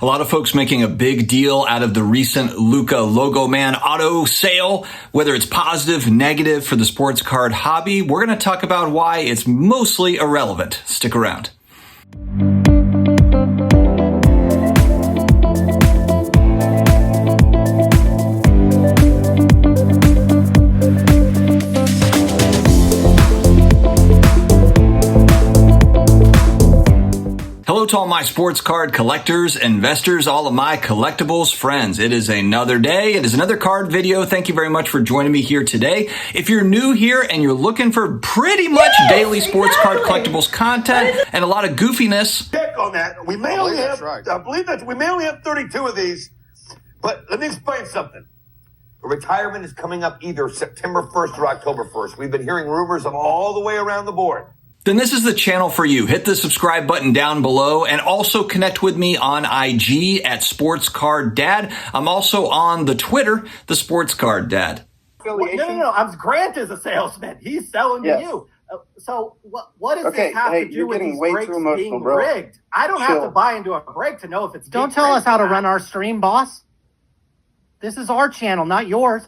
A lot of folks making a big deal out of the recent Luka Logoman auto sale, whether it's positive, negative for the sports card hobby. We're going to talk about why it's mostly irrelevant. Stick around. Hello to all my sports card collectors, investors, all of my collectibles friends. It is another day. It is another card video. Thank you very much for joining me here today. If you're new here and you're looking for pretty much daily sports card collectibles content and a lot of goofiness. Check on that. We may only have, I believe that we may only have 32 of these, but let me explain something. The retirement is coming up either September 1st or October 1st. We've been hearing rumors of all the way around the board. Then this is the channel for you. Hit the subscribe button down below and also connect with me on IG at Sports Card Dad. I'm also on the Twitter, the Sports Card Dad. No. Grant is a salesman. He's selling to you. So what does this have to do with these breaks being rigged? I don't have to buy into a break to know if it's. Don't tell us how to run our stream, boss. This is our channel, not yours.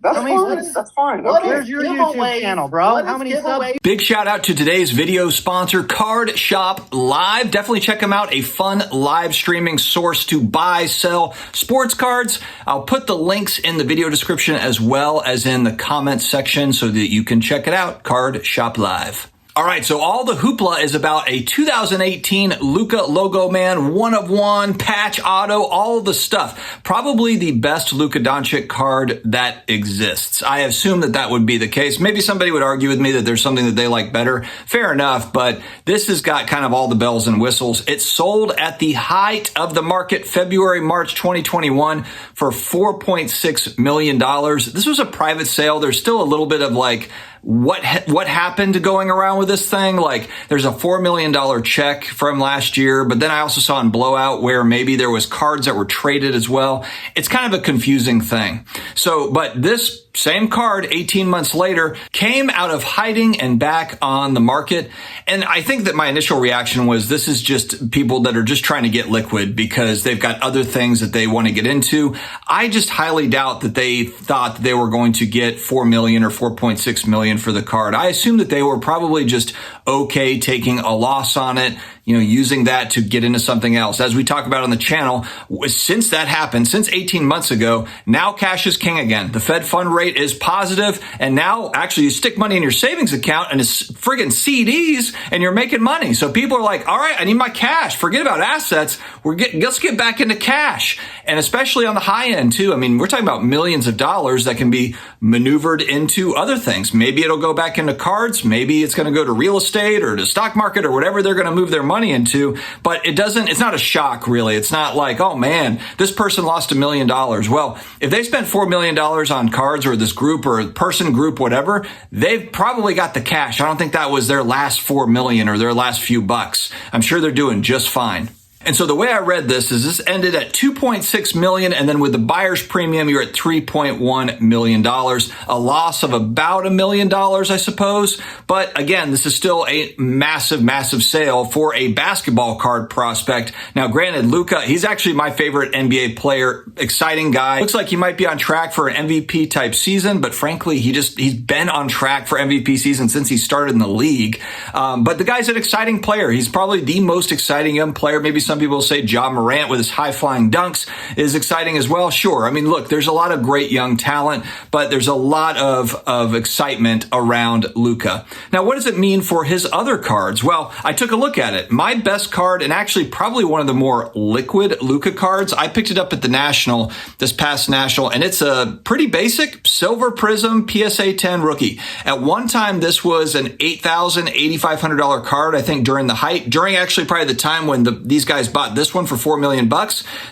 That's fine. Okay. Where's your YouTube channel, bro? How many subs? Big shout out to today's video sponsor, Card Shop Live. Definitely check them out. A fun live streaming source to buy, sell sports cards. I'll put the links in the video description as well as in the comments section so that you can check it out. Card Shop Live. All right, so all the hoopla is about a 2018 Luka Logoman one-of-one patch auto, all the stuff. Probably the best Luka Doncic card that exists. I assume that would be the case. Maybe somebody would argue with me that there's something that they like better. Fair enough, but this has got kind of all the bells and whistles. It sold at the height of the market, February, March 2021 for $4.6 million. This was a private sale. There's still a little bit of like, what happened going around with this thing? Like, there's a $4 million check from last year, but then I also saw in Blowout where maybe there was cards that were traded as well. It's kind of a confusing thing. So, but this same card 18 months later came out of hiding and back on the market. And I think that my initial reaction was this is just people that are just trying to get liquid because they've got other things that they want to get into. I just highly doubt that they thought that they were going to get 4 million or 4.6 million for the card. I assume that they were probably just okay taking a loss on it, using that to get into something else. As we talk about on the channel, since that happened, since 18 months ago, now cash is king again. The Fed fund rate is positive, and now actually you stick money in your savings account and it's friggin' CDs and you're making money. So people are like, all right, I need my cash. Forget about assets. Let's get back into cash. And especially on the high end too. I mean, we're talking about millions of dollars that can be maneuvered into other things. Maybe it'll go back into cards. Maybe it's going to go to real estate or to stock market or whatever they're going to move their money into. But it's not a shock really. It's not like, oh man, this person lost $1 million. Well, if they spent $4 million on cards or this group or person group, whatever, they've probably got the cash. I don't think that was their last 4 million or their last few bucks. I'm sure they're doing just fine. And so the way I read this is this ended at 2.6 million, and then with the buyer's premium, you're at $3.1 million, a loss of about $1 million, I suppose. But again, this is still a massive, massive sale for a basketball card prospect. Now, granted, Luka, he's actually my favorite NBA player, exciting guy. Looks like he might be on track for an MVP type season, but frankly, he's been on track for MVP season since he started in the league. But the guy's an exciting player. He's probably the most exciting young player. Maybe some people say Ja Morant with his high-flying dunks is exciting as well. Sure. I mean, look, there's a lot of great young talent, but there's a lot of excitement around Luka. Now, what does it mean for his other cards? Well, I took a look at it. My best card, and actually probably one of the more liquid Luka cards, I picked it up at the National, this past National, and it's a pretty basic Silver Prism PSA 10 rookie. At one time, this was an $8,000, $8,500 card, I think, during the height, during actually probably the time when these guys bought this one for $4 million.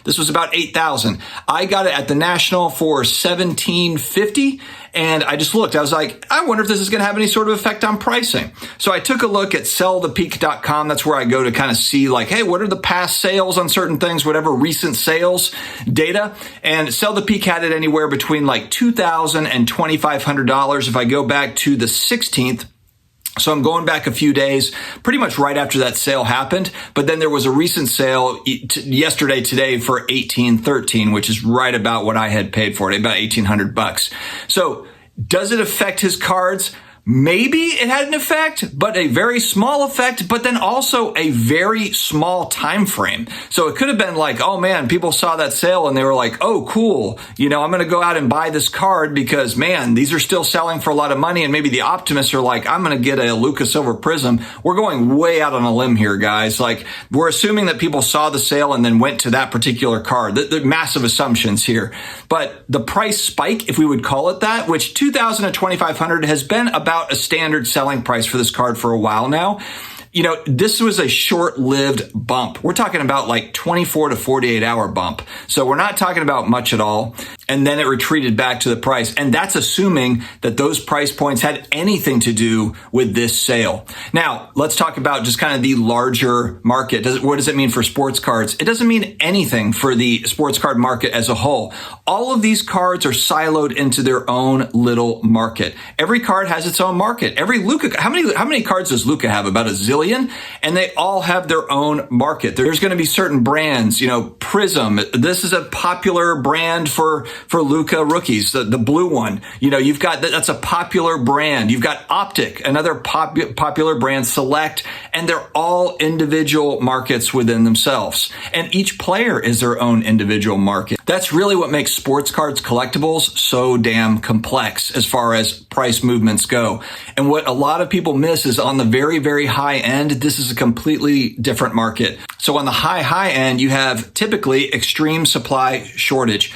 This was about $8,000. I got it at the National for $1,750. And I just looked, I was like, I wonder if this is going to have any sort of effect on pricing. So I took a look at sellthepeak.com. That's where I go to kind of see like, hey, what are the past sales on certain things, whatever recent sales data. And Sell the Peak had it anywhere between like $2,000 and $2,500. If I go back to the 16th, So I'm going back a few days, pretty much right after that sale happened. But then there was a recent sale yesterday, today for $1,813, which is right about what I had paid for it, about $1,800. So does it affect his cards? Maybe it had an effect, but a very small effect, but then also a very small time frame. So it could have been like, oh man, people saw that sale and they were like, oh, cool. I'm going to go out and buy this card because, man, these are still selling for a lot of money. And maybe the optimists are like, I'm going to get a Luka Silver Prism. We're going way out on a limb here, guys. Like, we're assuming that people saw the sale and then went to that particular card. The massive assumptions here. But the price spike, if we would call it that, which $2,000 to $2,500 has been about a standard selling price for this card for a while now. This was a short-lived bump. We're talking about like 24 to 48 hour bump. So we're not talking about much at all. And then it retreated back to the price. And that's assuming that those price points had anything to do with this sale. Now, let's talk about just kind of the larger market. What does it mean for sports cards? It doesn't mean anything for the sports card market as a whole. All of these cards are siloed into their own little market. Every card has its own market. Every Luka, how many cards does Luka have? About a zillion? And they all have their own market. There's going to be certain brands, Prism. This is a popular brand for Luka rookies, the blue one. You've got, that's a popular brand. You've got Optic, another popular brand, Select, and they're all individual markets within themselves. And each player is their own individual market. That's really what makes sports cards collectibles so damn complex as far as price movements go. And what a lot of people miss is on the very, very high end, this is a completely different market. So on the high end, you have typically extreme supply shortage.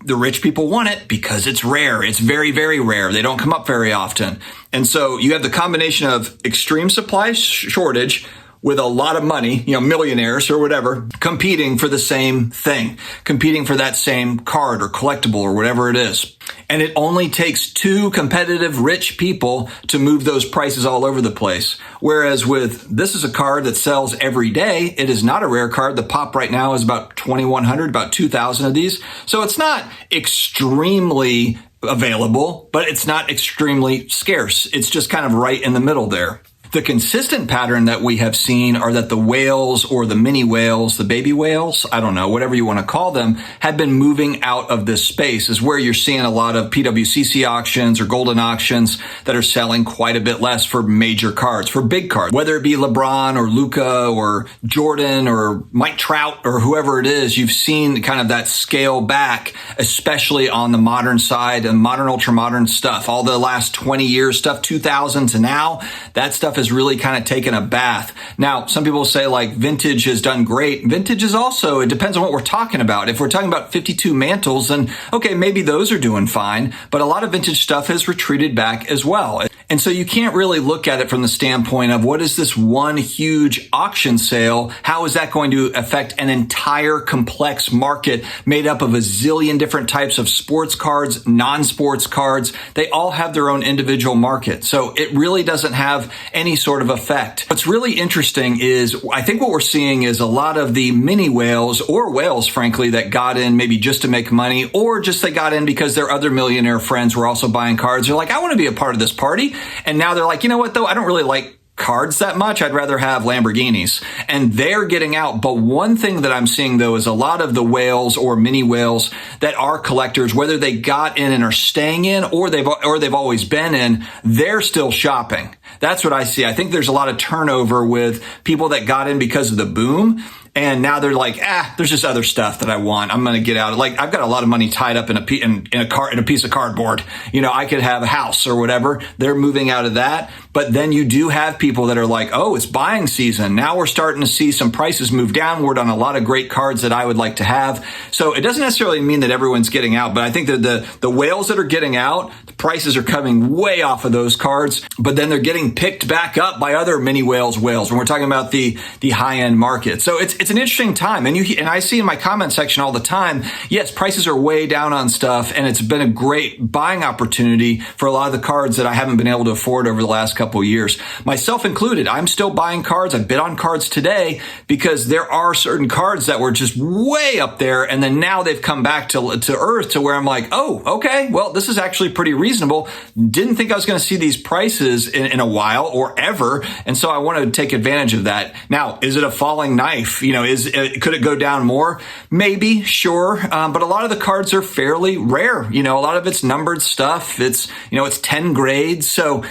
The rich people want it because it's rare. It's very, very rare. They don't come up very often. And so you have the combination of extreme supply shortage with a lot of money, millionaires or whatever, competing for the same thing, competing for that same card or collectible or whatever it is. And it only takes two competitive rich people to move those prices all over the place. Whereas this is a card that sells every day. It is not a rare card. The pop right now is about 2,100, about 2,000 of these. So it's not extremely available, but it's not extremely scarce. It's just kind of right in the middle there. The consistent pattern that we have seen are that the whales or the mini whales, the baby whales, I don't know, whatever you want to call them, have been moving out of this space, is where you're seeing a lot of PWCC auctions or golden auctions that are selling quite a bit less for major cards, for big cards, whether it be LeBron or Luka or Jordan or Mike Trout or whoever it is. You've seen kind of that scale back, especially on the modern side and modern, ultra modern stuff. All the last 20 years stuff, 2000 to now, that stuff has really kind of taken a bath. Now, some people say like vintage has done great. Vintage is also, it depends on what we're talking about. If we're talking about 52 mantles, then okay, maybe those are doing fine, but a lot of vintage stuff has retreated back as well. And so you can't really look at it from the standpoint of what is this one huge auction sale? How is that going to affect an entire complex market made up of a zillion different types of sports cards, non-sports cards? They all have their own individual market. So it really doesn't have any sort of effect. What's really interesting is I think what we're seeing is a lot of the mini whales or whales, frankly, that got in maybe just to make money or just they got in because their other millionaire friends were also buying cards. They're like, I want to be a part of this party. And now they're like, you know what, though? I don't really like cards that much. I'd rather have Lamborghinis. And they're getting out. But one thing that I'm seeing, though, is a lot of the whales or mini whales that are collectors, whether they got in and are staying in or they've always been in, they're still shopping. That's what I see. I think there's a lot of turnover with people that got in because of the boom. And now they're like, there's just other stuff that I want. I'm going to get out. Like, I've got a lot of money tied up in a piece of cardboard. I could have a house or whatever. They're moving out of that. But then you do have people that are like, oh, it's buying season. Now we're starting to see some prices move downward on a lot of great cards that I would like to have. So it doesn't necessarily mean that everyone's getting out, but I think that the whales that are getting out, the prices are coming way off of those cards, but then they're getting picked back up by other mini whales when we're talking about the high end market. So it's it's an interesting time. And I see in my comment section all the time, yes, prices are way down on stuff, and it's been a great buying opportunity for a lot of the cards that I haven't been able to afford over the last couple of years. Myself included, I'm still buying cards. I bid on cards today because there are certain cards that were just way up there, and then now they've come back to earth to where I'm like, oh, okay, well, this is actually pretty reasonable. Didn't think I was going to see these prices in a while or ever, and so I want to take advantage of that. Now, is it a falling knife? Could it go down more? Maybe, sure. But a lot of the cards are fairly rare. A lot of it's numbered stuff. It's 10 grades. So,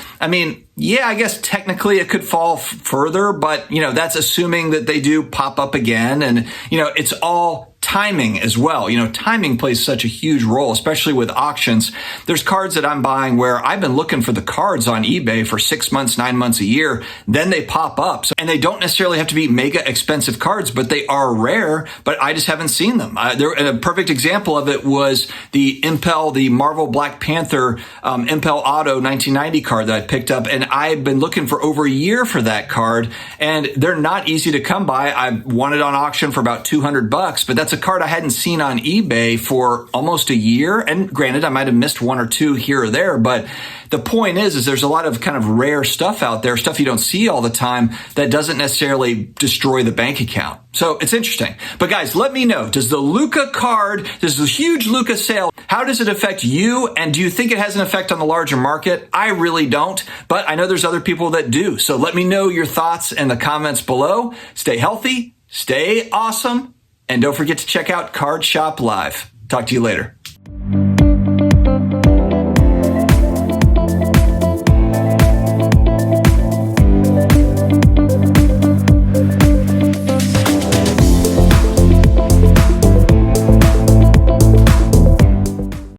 yeah, I guess technically it could fall further, but, that's assuming that they do pop up again. And, it's all timing as well. Timing plays such a huge role, especially with auctions. There's cards that I'm buying where I've been looking for the cards on eBay for 6 months, 9 months, a year. Then they pop up. And they don't necessarily have to be mega expensive cards, but they are rare, but I just haven't seen them. A perfect example of it was the Marvel Black Panther Impel Auto 1990 card that I picked up. And I've been looking for over a year for that card, and they're not easy to come by. I won it on auction for about $200, but that's a card I hadn't seen on eBay for almost a year. And granted, I might have missed one or two here or there, but the point is there's a lot of kind of rare stuff out there, stuff you don't see all the time that doesn't necessarily destroy the bank account. So it's interesting. But guys, let me know, does the Luka card, does the huge Luka sale, how does it affect you? And do you think it has an effect on the larger market? I really don't, but I know there's other people that do. So let me know your thoughts in the comments below. Stay healthy, stay awesome, and don't forget to check out Card Shop Live. Talk to you later.